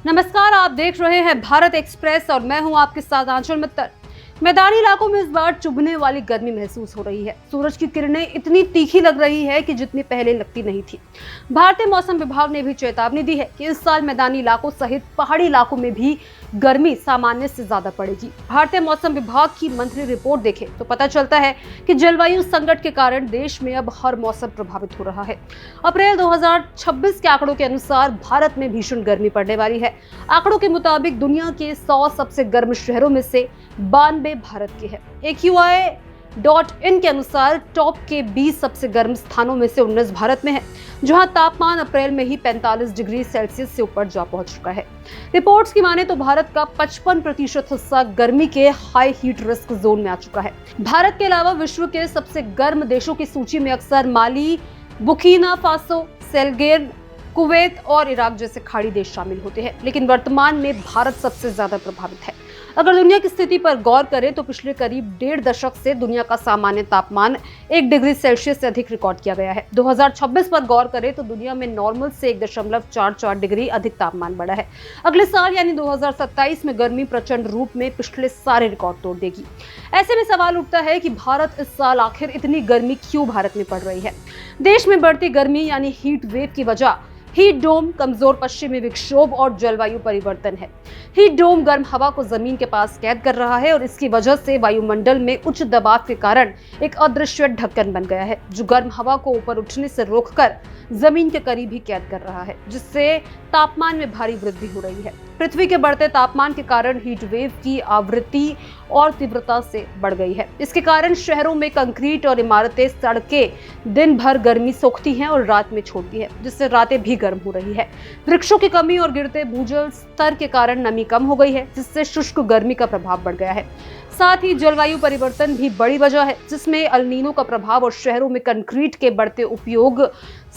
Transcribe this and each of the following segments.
नमस्कार, आप देख रहे हैं भारत एक्सप्रेस और मैं हूं आपके साथ आंचल मित्तल। मैदानी इलाकों में इस बार चुभने वाली गर्मी महसूस हो रही है। सूरज की किरणें इतनी तीखी लग रही है कि जितनी पहले लगती नहीं थी। भारतीय मौसम विभाग ने भी चेतावनी दी है कि इस साल मैदानी इलाकों सहित पहाड़ी इलाकों में भी गर्मी सामान्य से ज्यादा पड़ेगी। भारतीय मौसम विभाग की मंथली रिपोर्ट देखें तो पता चलता है कि जलवायु संकट के कारण देश में अब हर मौसम प्रभावित हो रहा है। अप्रैल 2026 के आंकड़ों के अनुसार भारत में भीषण गर्मी पड़ने वाली है। आंकड़ों के मुताबिक दुनिया के 100 सबसे गर्म शहरों में से 92 भारत के हैं। AQI.in के अनुसार टॉप के 20 सबसे गर्म स्थानों में से 19 भारत में है, जहां तापमान अप्रैल में ही 45 डिग्री सेल्सियस से ऊपर जा पहुंच चुका है। रिपोर्ट्स की माने तो भारत का 55% हिस्सा गर्मी के हाई हीट रिस्क जोन में आ चुका है। भारत के अलावा विश्व के सबसे गर्म देशों की सूची में अक्सर माली, बुर्किना फासो, सेनेगल, कुवैत और इराक जैसे खाड़ी देश शामिल होते हैं, लेकिन वर्तमान में भारत सबसे ज्यादा प्रभावित है। अगर दुनिया की स्थिति पर गौर करें तो पिछले करीब 1.5 दशक से दुनिया का सामान्य तापमान 1 डिग्री सेल्सियस से अधिक रिकॉर्ड किया गया है। 2026 पर गौर करें तो दुनिया में नॉर्मल से 1.44 डिग्री अधिक तापमान बढ़ा है। अगले साल यानी 2027 में गर्मी प्रचंड रूप में पिछले सारे रिकॉर्ड तोड़ देगी। ऐसे में सवाल उठता है कि भारत इस साल आखिर इतनी गर्मी क्यों भारत में पड़ रही है। देश में बढ़ती गर्मी यानी हीट वेव की वजह हीट डोम, कमजोर पश्चिमी विक्षोभ और जलवायु परिवर्तन है। हीट डोम गर्म हवा को जमीन के पास कैद कर रहा है और इसकी वजह से वायुमंडल में उच्च दबाव के कारण एक अदृश्य ढक्कन बन गया है, जो गर्म हवा को ऊपर उठने से रोककर जमीन के करीब ही कैद कर रहा है, जिससे तापमान में भारी वृद्धि हो रही है। पृथ्वी के बढ़ते तापमान के कारण हीट वेव की आवृत्ति और तीव्रता से बढ़ गई है। इसके कारण शहरों में कंक्रीट और इमारतें, सड़कें दिन भर गर्मी सोखती हैं और रात में छोड़ती है, जिससे रातें भी गर्म हो रही है। वृक्षों की कमी और गिरते भूजल स्तर के कारण नमी कम हो गई है, जिससे शुष्क गर्मी का प्रभाव बढ़ गया है। साथ ही जलवायु परिवर्तन भी बड़ी वजह है, जिसमें अल नीनो का प्रभाव और शहरों में कंक्रीट के बढ़ते उपयोग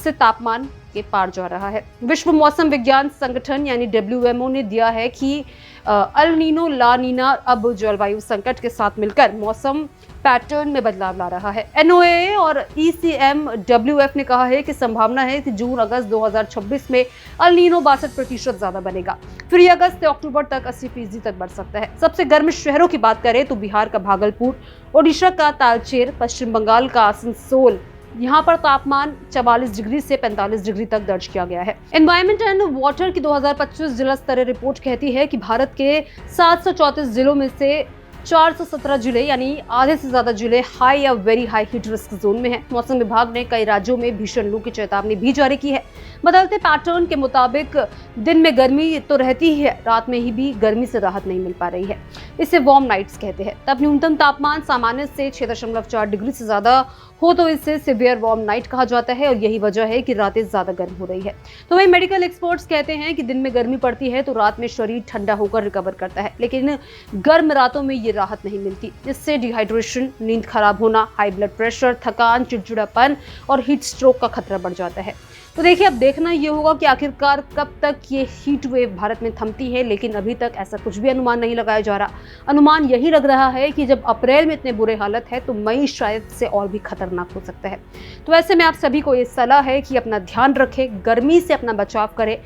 से तापमान के पार जा रहा है। विश्व मौसम विज्ञान संगठन यानी WMO ने दिया है कि अल नीनो ला नीना अब जलवायु संकट के साथ मिलकर मौसम पैटर्न में बदलाव ला रहा है। NOAA और ECMWF ने कहा है कि संभावना है कि जून-अगस्त 2026 में अल नीनो 62% ज्यादा बनेगा, फिर अगस्त से अक्टूबर तक 80% तक बढ़ सकता है। सबसे गर्म शहरों की बात करें तो बिहार का भागलपुर, ओडिशा का तालचेर, पश्चिम बंगाल का आसनसोल, यहाँ पर तापमान 44 डिग्री से 45 डिग्री तक दर्ज किया गया है। एनवायरमेंट एंड वाटर की 2025 जिला स्तरीय रिपोर्ट कहती है कि भारत के 734 जिलों में से 417 जिले यानी आधे से ज्यादा जिले हाई या very high heat risk zone में हैं। मौसम विभाग ने कई राज्यों में भीषण लू की चेतावनी भी जारी की है। बदलते पैटर्न के मुताबिक दिन में गर्मी तो रहती ही है, रात में ही भी गर्मी से राहत नहीं मिल पा रही है। इसे वार्म नाइट्स कहते हैं। तब न्यूनतम तापमान सामान्य से 6.4 डिग्री से ज्यादा हो तो इसे सिवियर वार्म नाइट कहा जाता है और यही वजह है कि रातें ज्यादा गर्म हो रही है। तो वही मेडिकल एक्सपर्ट्स कहते हैं कि दिन में गर्मी पड़ती है तो रात में शरीर ठंडा होकर रिकवर करता है, लेकिन गर्म रातों में ये राहत नहीं मिलती। इससे डिहाइड्रेशन, नींद खराब होना, हाई ब्लड प्रेशर, थकान, चिड़चिड़ापन और हीट स्ट्रोक का खतरा बढ़ जाता है। तो देखिए, अब देखना ये होगा कि आखिरकार कब तक ये हीट वेव भारत में थमती है, लेकिन अभी तक ऐसा कुछ भी अनुमान नहीं लगाया जा रहा। अनुमान यही लग रहा है कि जब अप्रैल में इतने बुरे हालत है तो मई शायद से और भी खतरनाक हो सकता है। तो ऐसे में आप सभी को ये सलाह है कि अपना ध्यान रखें, गर्मी से अपना बचाव करें,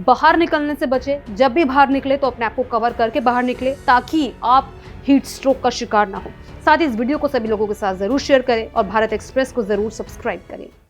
बाहर निकलने से बचें। जब भी बाहर निकले तो अपने आप को कवर करके बाहर निकले ताकि आप हीट स्ट्रोक का शिकार ना हो। साथ ही इस वीडियो को सभी लोगों के साथ जरूर शेयर करें और भारत एक्सप्रेस को जरूर सब्सक्राइब करें।